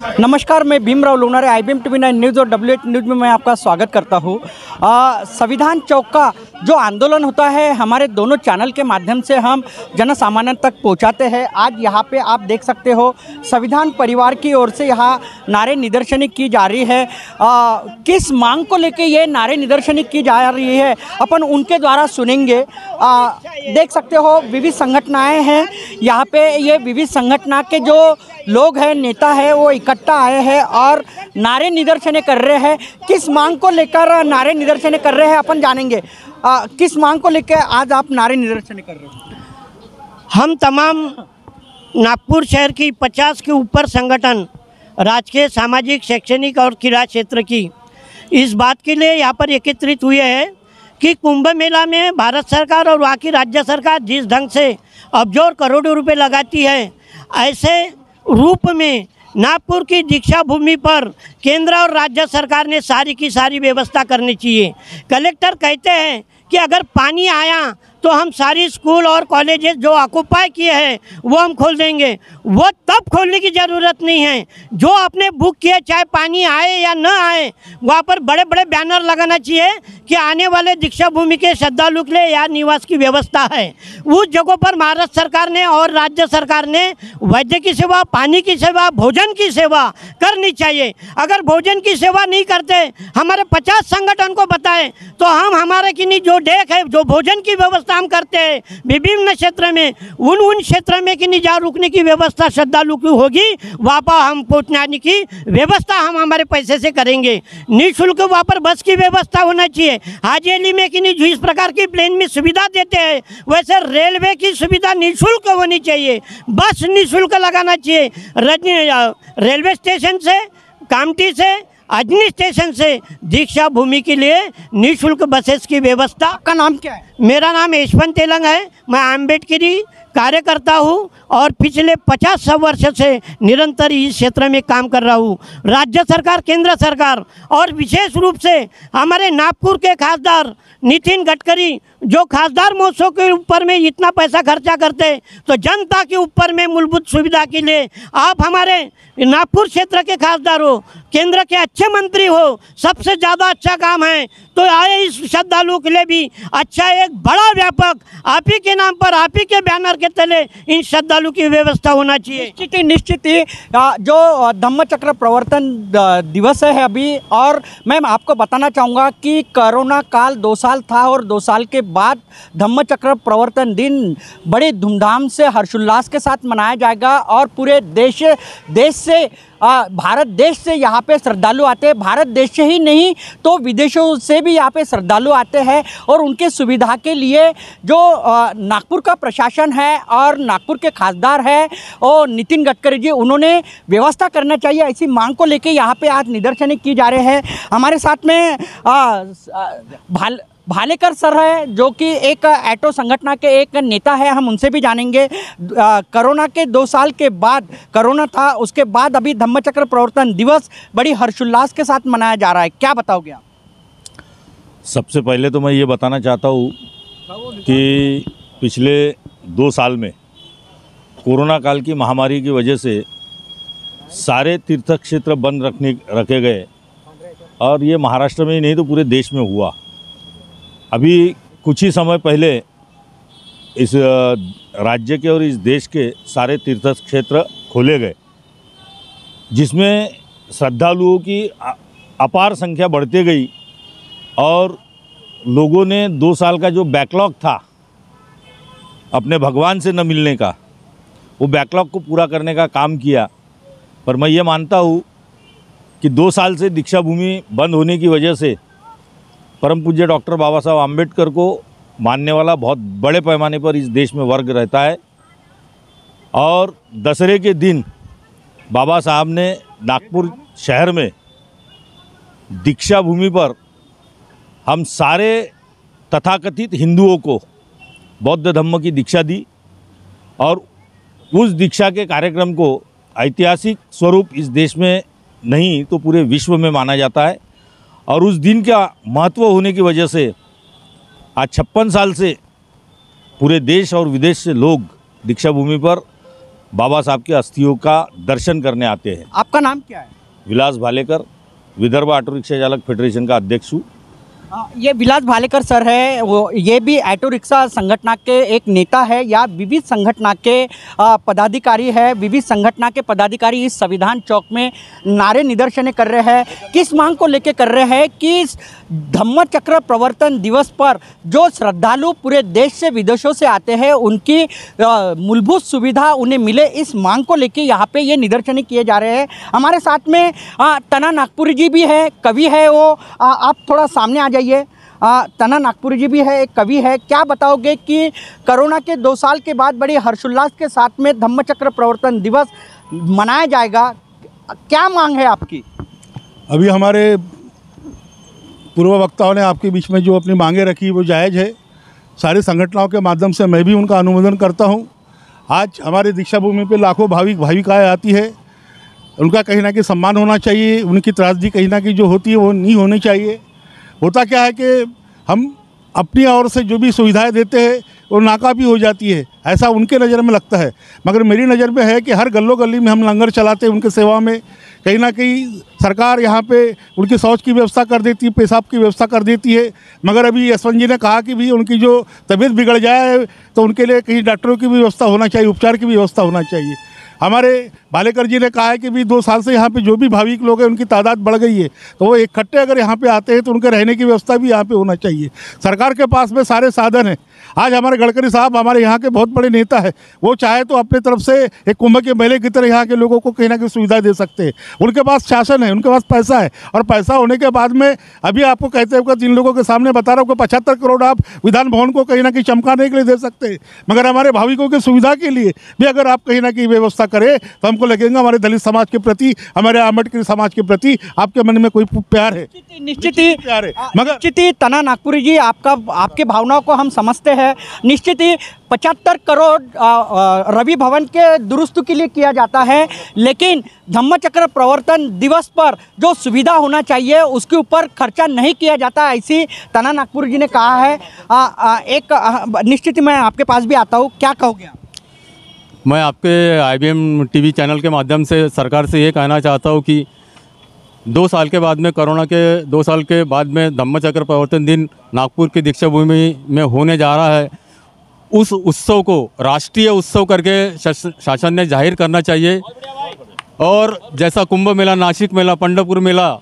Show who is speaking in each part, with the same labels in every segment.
Speaker 1: नमस्कार, मैं Bhimrao Lonare IBM TV9 news और W8 न्यूज़ में मैं आपका स्वागत करता हूँ। संविधान चौक का जो आंदोलन होता है हमारे दोनों चैनल के माध्यम से हम जन सामान्य तक पहुँचाते हैं। आज यहाँ पे आप देख सकते हो संविधान परिवार की ओर से यहाँ नारे निदर्शनी की जा रही है। किस मांग को लेके ये नारे निदर्शनी की जा रही है अपन उनके द्वारा सुनेंगे। देख सकते हो विविध संगठनाएँ हैं यहाँ पे। ये विविध संगठना के जो लोग हैं, नेता है, वो इकट्ठा आए हैं और नारे निदर्शने कर रहे हैं। किस मांग को लेकर नारे निदर्शने कर रहे हैं अपन जानेंगे। किस मांग को लेकर आज आप नारे निदर्शने कर रहे हैं?
Speaker 2: हम तमाम नागपुर शहर की 50 के ऊपर संगठन, राजकीय, सामाजिक, शैक्षणिक और क्रीड़ा क्षेत्र की इस बात के लिए यहाँ पर एकत्रित हुए हैं कि कुंभ मेला में भारत सरकार और वहाँ की राज्य सरकार जिस ढंग से अब्जों करोड़ों रुपए लगाती है, ऐसे रूप में नागपुर की दीक्षा भूमि पर केंद्र और राज्य सरकार ने सारी की सारी व्यवस्था करनी चाहिए। कलेक्टर कहते हैं कि अगर पानी आया तो हम सारी स्कूल और कॉलेजेस जो ऑक्युपाई किए हैं वो हम खोल देंगे। वो तब खोलने की ज़रूरत नहीं है। जो आपने बुक किया, चाहे पानी आए या न आए, वहाँ पर बड़े बड़े बैनर लगाना चाहिए कि आने वाले दीक्षा भूमि के श्रद्धालु के लिए यहाँ निवास की व्यवस्था है। उस जगहों पर महाराष्ट्र सरकार ने और राज्य सरकार ने वैद्य की सेवा, पानी की सेवा, भोजन की सेवा करनी चाहिए। अगर भोजन की सेवा नहीं करते, हमारे 50 संगठन को बताएं तो हम हमारे की नहीं जो डेक है, जो भोजन की व्यवस्था हम करते हैं विभिन्न क्षेत्र में, उन क्षेत्र में कि नहीं जहाँ रुकने की व्यवस्था श्रद्धालु की होगी, वहाँ पर हम पहुँचाने की व्यवस्था हम हमारे पैसे से करेंगे। निःशुल्क वहाँ पर बस की व्यवस्था होना चाहिए। हाजी अली में कि नहीं जो इस प्रकार की प्लेन में सुविधा देते हैं, वैसे रेलवे की सुविधा निःशुल्क होनी चाहिए। बस निःशुल्क लगाना चाहिए। रेलवे स्टेशन से, कामठी से, अजनी स्टेशन से दीक्षा भूमि के लिए निःशुल्क बसेस की व्यवस्था।
Speaker 1: आपका नाम क्या है?
Speaker 2: मेरा नाम यशवंत तेलंग है। मैं अम्बेडकरी कार्यकर्ता हूँ और पिछले 50 वर्ष से निरंतर इस क्षेत्र में काम कर रहा हूँ। राज्य सरकार, केंद्र सरकार और विशेष रूप से हमारे नागपुर के खासदार नितिन गडकरी जो खासदार महोत्सव के ऊपर में इतना पैसा खर्चा करते हैं, तो जनता के ऊपर में मूलभूत सुविधा के लिए आप हमारे नागपुर क्षेत्र के खासदार हो, केंद्र के अच्छे मंत्री हो, सबसे ज़्यादा अच्छा काम है तो आए इस श्रद्धालु के लिए भी अच्छा एक बड़ा व्यापक आप ही के नाम पर, आप ही के बैनर के तले इन श्रद्धालु की व्यवस्था होना चाहिए।
Speaker 1: निश्चित ही जो धम्म चक्र प्रवर्तन दिवस है अभी, और मैं आपको बताना चाहूँगा कि कोरोना काल 2 साल था और 2 साल के बाद धम्म चक्र प्रवर्तन दिन बड़े धूमधाम से हर्षोल्लास के साथ मनाया जाएगा और पूरे देश से भारत देश से यहाँ पे श्रद्धालु आते हैं। भारत देश से ही नहीं तो विदेशों से भी यहाँ पे श्रद्धालु आते हैं और उनके सुविधा के लिए जो नागपुर का प्रशासन है और नागपुर के खासदार है और नितिन गडकरी जी, उन्होंने व्यवस्था करना चाहिए। ऐसी मांग को लेके यहाँ पे आज निदर्शन की जा रहे हैं। हमारे साथ में भालेकर सर है जो कि एक ऑटो संगठन के एक नेता है, हम उनसे भी जानेंगे। कोरोना के 2 साल के बाद, कोरोना था उसके बाद अभी धम्म चक्र प्रवर्तन दिवस बड़ी हर्षोल्लास के साथ मनाया जा रहा है, क्या बताओगे आप?
Speaker 3: सबसे पहले तो मैं ये बताना चाहता हूँ कि पिछले 2 साल में कोरोना काल की महामारी की वजह से सारे तीर्थ क्षेत्र बंद रखे गए और ये महाराष्ट्र में ही नहीं तो पूरे देश में हुआ। अभी कुछ ही समय पहले इस राज्य के और इस देश के सारे तीर्थ क्षेत्र खोले गए, जिसमें श्रद्धालुओं की अपार संख्या बढ़ती गई और लोगों ने 2 साल का जो बैकलॉग था अपने भगवान से न मिलने का, वो बैकलॉग को पूरा करने का काम किया। पर मैं ये मानता हूँ कि 2 साल से दीक्षा भूमि बंद होने की वजह से परम पूज्य डॉक्टर बाबा साहब आम्बेडकर को मानने वाला बहुत बड़े पैमाने पर इस देश में वर्ग रहता है और दशहरे के दिन बाबा साहब ने नागपुर शहर में दीक्षा भूमि पर हम सारे तथाकथित हिंदुओं को बौद्ध धम्म की दीक्षा दी और उस दीक्षा के कार्यक्रम को ऐतिहासिक स्वरूप इस देश में नहीं तो पूरे विश्व में माना जाता है। और उस दिन का महत्व होने की वजह से आज 56 साल से पूरे देश और विदेश से लोग दीक्षा भूमि पर बाबा साहब की अस्थियों का दर्शन करने आते हैं।
Speaker 1: आपका नाम क्या है?
Speaker 3: विलास भालेकर, विदर्भ ऑटो रिक्शा चालक फेडरेशन का अध्यक्ष हूँ।
Speaker 1: ये विलास भालेकर सर है, वो ये भी ऑटो रिक्शा संगठन के एक नेता है या विविध संगठन के पदाधिकारी है। विविध संगठन के पदाधिकारी इस संविधान चौक में नारे निदर्शन कर रहे हैं। किस मांग को लेकर कर रहे हैं कि इस धम्म चक्र प्रवर्तन दिवस पर जो श्रद्धालु पूरे देश से विदेशों से आते हैं उनकी मूलभूत सुविधा उन्हें मिले, इस मांग को लेकर यहाँ पे ये निदर्शन किए जा रहे हैं। हमारे साथ में तना नागपुरी जी भी है, कवि है वो। आप थोड़ा सामने आ जाइए। तना नागपुरी जी भी है, एक कवि है। क्या बताओगे कि कोरोना के 2 साल के बाद बड़ी हर्षोल्लास के साथ में धम्म चक्र प्रवर्तन दिवस मनाया जाएगा, क्या मांग है आपकी?
Speaker 4: अभी हमारे पूर्व वक्ताओं ने आपके बीच में जो अपनी मांगें रखी वो जायज़ है। सारे संगठनों के माध्यम से मैं भी उनका अनुमोदन करता हूं। आज हमारे दीक्षा भूमि पे लाखों भाविक भाविकाएँ आती है, उनका कहीं ना कहीं सम्मान होना चाहिए। उनकी त्रासदी कहीं ना कहीं जो होती है वो नहीं होनी चाहिए। होता क्या है कि हम अपनी ओर से जो भी सुविधाएं देते हैं वो नाकाफी हो जाती है, ऐसा उनके नज़र में लगता है। मगर मेरी नज़र में है कि हर गली गली में हम लंगर चलाते हैं उनके सेवा में। कहीं ना कहीं सरकार यहाँ पे उनकी शौच की व्यवस्था कर देती है, पेशाब की व्यवस्था कर देती है। मगर अभी यशवंत जी ने कहा कि भी उनकी जो तबीयत बिगड़ जाए तो उनके लिए कहीं डॉक्टरों की भी व्यवस्था होना चाहिए, उपचार की भी व्यवस्था होना चाहिए। हमारे भालेकर जी ने कहा है कि भी 2 साल से यहाँ पे जो भी भाविक लोग हैं उनकी तादाद बढ़ गई है, तो वो इकट्ठे अगर यहाँ पे आते हैं तो उनके रहने की व्यवस्था भी यहाँ पे होना चाहिए। सरकार के पास में सारे साधन हैं। आज हमारे गडकरी साहब हमारे यहाँ के बहुत बड़े नेता है, वो चाहे तो अपने तरफ से एक कुंभ के मेले की तरह यहाँ के लोगों को कहीं ना कहीं सुविधा दे सकते हैं। उनके पास शासन है, उनके पास पैसा है, और पैसा होने के बाद में अभी आपको कहते हैं जिन लोगों के सामने बता रहा हूँ कि 75 करोड़ आप विधान भवन को कहीं ना कहीं चमकाने के लिए दे सकते हैं। मगर हमारे भाविकों की सुविधा के लिए भी अगर आप कहीं ना कहीं व्यवस्था करें तो हमको लगेगा हमारे दलित समाज के प्रति, हमारे आम्बेडकर समाज के प्रति आपके मन में कोई प्यार है।
Speaker 1: निश्चित ही
Speaker 4: प्यार है। मगर
Speaker 1: निश्चित ही तना नागपुरी जी, आपके भावनाओं को हम समझते हैं। निश्चित ही 75 करोड़ रवि भवन के दुरुस्त के लिए किया जाता है, लेकिन धम्म चक्र प्रवर्तन दिवस पर जो सुविधा होना चाहिए उसके ऊपर खर्चा नहीं किया जाता, ऐसी तना नागपुरी जी ने कहा है। निश्चित मैं आपके पास भी आता हूँ, क्या कहोगे आप?
Speaker 5: मैं आपके IBM TV चैनल के माध्यम से सरकार से ये कहना चाहता हूँ कि 2 साल के बाद में, कोरोना के 2 साल के बाद में धम्म चक्र प्रवर्तन दिन नागपुर की दीक्षा भूमि में होने जा रहा है। उस उत्सव को राष्ट्रीय उत्सव करके शासन ने जाहिर करना चाहिए। और जैसा कुंभ मेला, नासिक मेला, पंढरपुर मेला,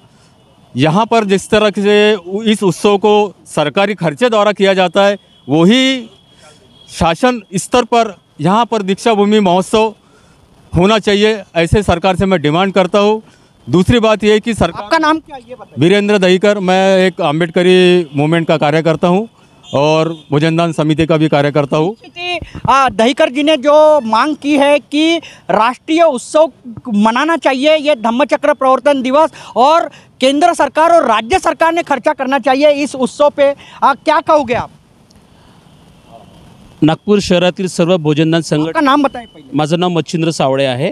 Speaker 5: यहाँ पर जिस तरह से इस उत्सव को सरकारी खर्चे द्वारा किया जाता है, वही शासन स्तर पर यहाँ पर दीक्षा भूमि महोत्सव होना चाहिए, ऐसे सरकार से मैं डिमांड करता हूँ। दूसरी बात यह है कि सरकार,
Speaker 1: आपका नाम क्या है ये बताइए?
Speaker 5: वीरेंद्र दहीकर, मैं एक अम्बेडकरी मूवमेंट का कार्यकर्ता हूँ और भोजनदान समिति का भी कार्यकर्ता हूँ।
Speaker 1: दहीकर जी ने जो मांग की है कि राष्ट्रीय उत्सव मनाना चाहिए ये धम्म चक्र प्रवर्तन दिवस, और केंद्र सरकार और राज्य सरकार ने खर्चा करना चाहिए इस उत्सव पे, क्या कहोगे आप?
Speaker 6: नागपूर शहरातील सर्व भोजनदान संघटना,
Speaker 1: आपका नाम बताएं पहिले।
Speaker 6: माझं नाव मच्छिंद्र सावळे आहे।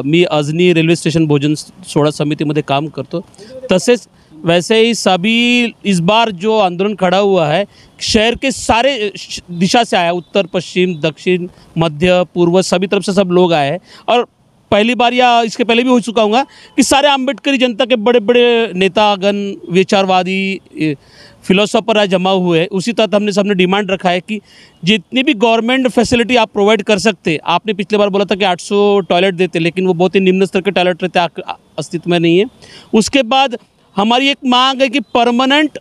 Speaker 6: मी अजनी रेल्वे स्टेशन भोजन सोहळा समितीमध्ये काम करतो। तसेच वैसे ही सभी इस बार जो आंदोलन खड़ा हुआ है शहर के सारे दिशा से आया, उत्तर पश्चिम दक्षिण मध्य पूर्व सभी तरफ से सब लोग आए हैं। और पहली बार या इसके पहले भी हो चुका हूँगा कि सारे अम्बेडकरी जनता के बड़े बड़े नेतागण, विचारवादी, फिलोसोफर आज जमा हुए हैं। उसी तरह हमने सबने डिमांड रखा है कि जितनी भी गवर्नमेंट फैसिलिटी आप प्रोवाइड कर सकते, आपने पिछले बार बोला था कि 800 टॉयलेट देते, लेकिन वो बहुत ही निम्न स्तर के टॉयलेट रहते, अस्तित्व में नहीं है। उसके बाद हमारी एक मांग है कि परमानेंट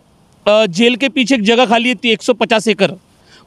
Speaker 6: जेल के पीछे एक जगह खाली है 150 एकड़,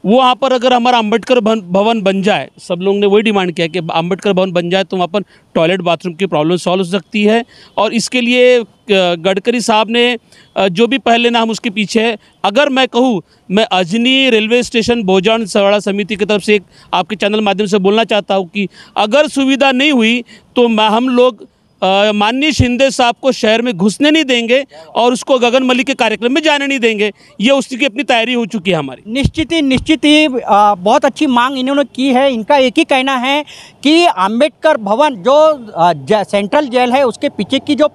Speaker 6: वहाँ पर अगर हमारा अम्बेडकर भवन बन जाए, सब लोगों ने वही डिमांड किया कि अम्बेडकर भवन बन जाए तो वहाँ पर टॉयलेट बाथरूम की प्रॉब्लम सॉल्व हो सकती है। और इसके लिए गडकरी साहब ने जो भी पहले नाम उसके पीछे है, अगर मैं कहूँ, मैं अजनी रेलवे स्टेशन भोजन सोहळा समिति की तरफ से एक आपके चैनल माध्यम से बोलना चाहता हूँ कि अगर सुविधा नहीं हुई तो हम लोग माननीय शिंदे साहब को शहर में घुसने नहीं देंगे और उसको गगन मलिक के कार्यक्रम में जाने नहीं देंगे। ये उसकी अपनी तैयारी हो चुकी है हमारी।
Speaker 1: निश्चित ही बहुत अच्छी मांग इन्होंने की है। इनका एक ही कहना है कि अंबेडकर भवन जो सेंट्रल जेल है उसके पीछे की जो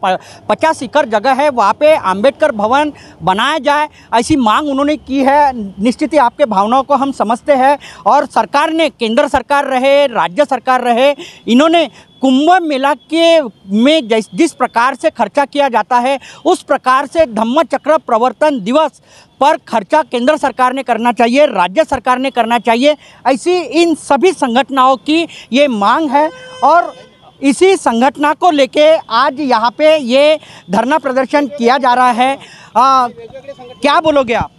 Speaker 1: 50 एकड़ जगह है वहाँ पे अंबेडकर भवन बनाया जाए, ऐसी मांग उन्होंने की है। निश्चित ही आपके भावनाओं को हम समझते हैं और सरकार ने, केंद्र सरकार रहे, राज्य सरकार रहे, इन्होंने कुंभ मेला के में जिस प्रकार से खर्चा किया जाता है उस प्रकार से धम्म चक्र प्रवर्तन दिवस पर खर्चा केंद्र सरकार ने करना चाहिए, राज्य सरकार ने करना चाहिए, ऐसी इन सभी संगठनों की ये मांग है। और इसी संगठन को लेके आज यहाँ पे ये धरना प्रदर्शन किया जा रहा है। क्या बोलोगे आप?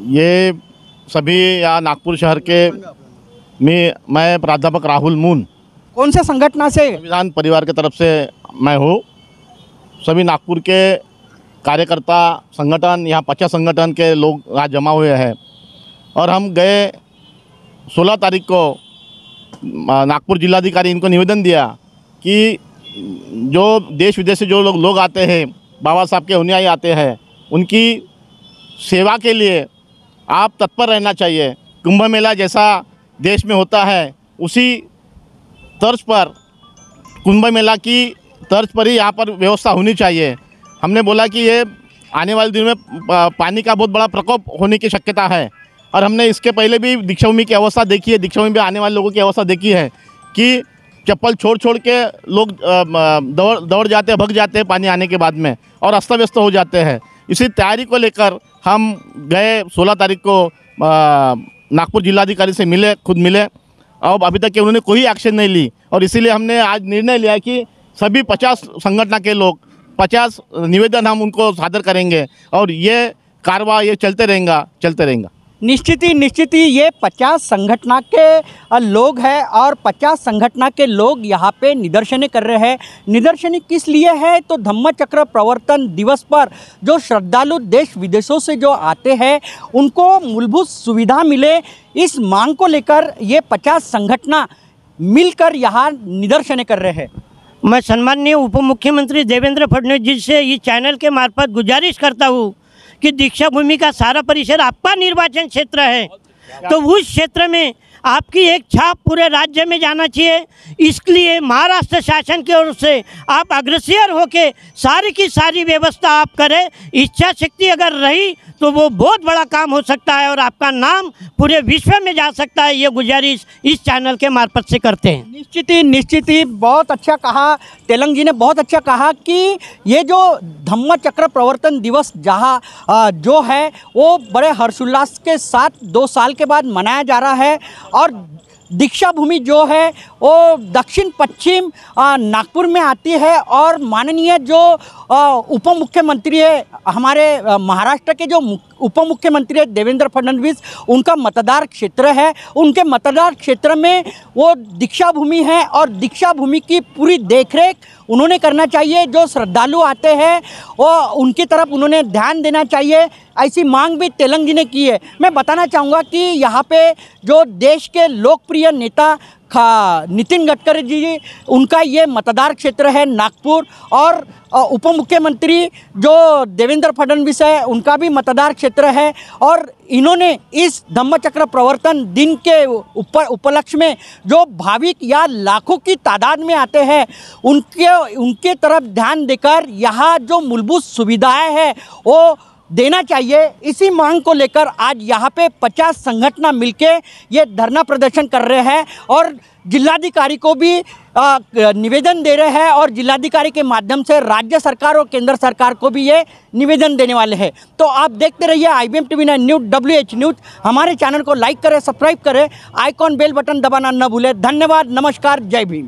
Speaker 7: ये सभी यहाँ नागपुर शहर के मैं प्राध्यापक राहुल मून,
Speaker 1: कौन से संगठन से?
Speaker 7: संविधान परिवार के तरफ से मैं हूँ। सभी नागपुर के कार्यकर्ता संगठन, यहाँ 50 संगठन के लोग यहाँ जमा हुए हैं और हम गए 16 तारीख को नागपुर जिलाधिकारी इनको निवेदन दिया कि जो देश विदेश से जो लोग आते हैं, बाबा साहब के अनुयायी आते हैं, उनकी सेवा के लिए आप तत्पर रहना चाहिए। कुंभ मेला जैसा देश में होता है उसी तर्ज पर कुंभ मेला की तर्ज पर ही यहाँ पर व्यवस्था होनी चाहिए। हमने बोला कि ये आने वाले दिनों में पानी का बहुत बड़ा प्रकोप होने की शक्यता है और हमने इसके पहले भी दीक्षाभूमि की अवस्था देखी है, दीक्षाभूमि में आने वाले लोगों की अवस्था देखी है कि चप्पल छोड़ के लोग दौड़ जाते हैं, भग जाते हैं पानी आने के बाद में और अस्त व्यस्त हो जाते हैं। इसी तैयारी को लेकर हम गए 16 तारीख को नागपुर जिलाधिकारी से मिले, खुद मिले और अभी तक के उन्होंने कोई एक्शन नहीं ली और इसीलिए हमने आज निर्णय लिया कि सभी 50 संगठन के लोग 50 निवेदन हम उनको सादर करेंगे और ये कार्रवाई ये चलते रहेगा।
Speaker 1: निश्चित ही ये 50 संगठन के लोग हैं और 50 संगठन के लोग यहाँ पे निदर्शनें कर रहे हैं। निदर्शनें किस लिए है? तो धम्म चक्र प्रवर्तन दिवस पर जो श्रद्धालु देश विदेशों से जो आते हैं उनको मूलभूत सुविधा मिले, इस मांग को लेकर ये 50 संगठन मिलकर यहाँ निदर्शनें कर रहे हैं।
Speaker 2: मैं सम्माननीय उप मुख्यमंत्री देवेंद्र फडणवीस जी से इस चैनल के मार्फत गुजारिश करता हूँ कि दीक्षा भूमि का सारा परिसर आपका निर्वाचन क्षेत्र है, तो उस क्षेत्र में आपकी एक छाप पूरे राज्य में जाना चाहिए। इसलिए महाराष्ट्र शासन की ओर से आप अग्रसर होके सारी की सारी व्यवस्था आप करें। इच्छा शक्ति अगर रही तो वो बहुत बड़ा काम हो सकता है और आपका नाम पूरे विश्व में जा सकता है। ये गुजारिश इस चैनल के मार्फत से करते हैं।
Speaker 1: निश्चित ही बहुत अच्छा कहा तेलंग जी ने, बहुत अच्छा कहा कि ये जो धम्म चक्र प्रवर्तन दिवस जहाँ जो है वो बड़े हर्षोल्लास के साथ 2 साल के बाद मनाया जा रहा है और दीक्षा भूमि जो है वो दक्षिण पश्चिम नागपुर में आती है और माननीय जो उप मुख्यमंत्री है हमारे महाराष्ट्र के जो उप मुख्यमंत्री है देवेंद्र फडणवीस, उनका मतदार क्षेत्र है। उनके मतदार क्षेत्र में वो दीक्षा भूमि है और दीक्षा भूमि की पूरी देखरेख उन्होंने करना चाहिए। जो श्रद्धालु आते हैं वो उनकी तरफ उन्होंने ध्यान देना चाहिए, ऐसी मांग भी तेलंग जी ने की है। मैं बताना चाहूँगा कि यहाँ पे जो देश के लोकप्रिय नेता नितिन गडकरी जी, उनका ये मतदार क्षेत्र है नागपुर और उप मुख्यमंत्री जो देवेंद्र फडणवीस है उनका भी मतदार क्षेत्र है और इन्होंने इस धम्म चक्र प्रवर्तन दिन के उपलक्ष्य में जो भाविक या लाखों की तादाद में आते हैं उनके तरफ ध्यान देकर यहाँ जो मूलभूत सुविधाएं हैं वो देना चाहिए। इसी मांग को लेकर आज यहाँ पे 50 संगठन मिलके ये धरना प्रदर्शन कर रहे हैं और जिलाधिकारी को भी निवेदन दे रहे हैं और जिलाधिकारी के माध्यम से राज्य सरकार और केंद्र सरकार को भी ये निवेदन देने वाले हैं। तो आप देखते रहिए IBM TV 9 news WH news. हमारे चैनल को लाइक करें, सब्सक्राइब करें, आइकॉन बेल बटन दबाना न भूलें। धन्यवाद, नमस्कार, जय भीम।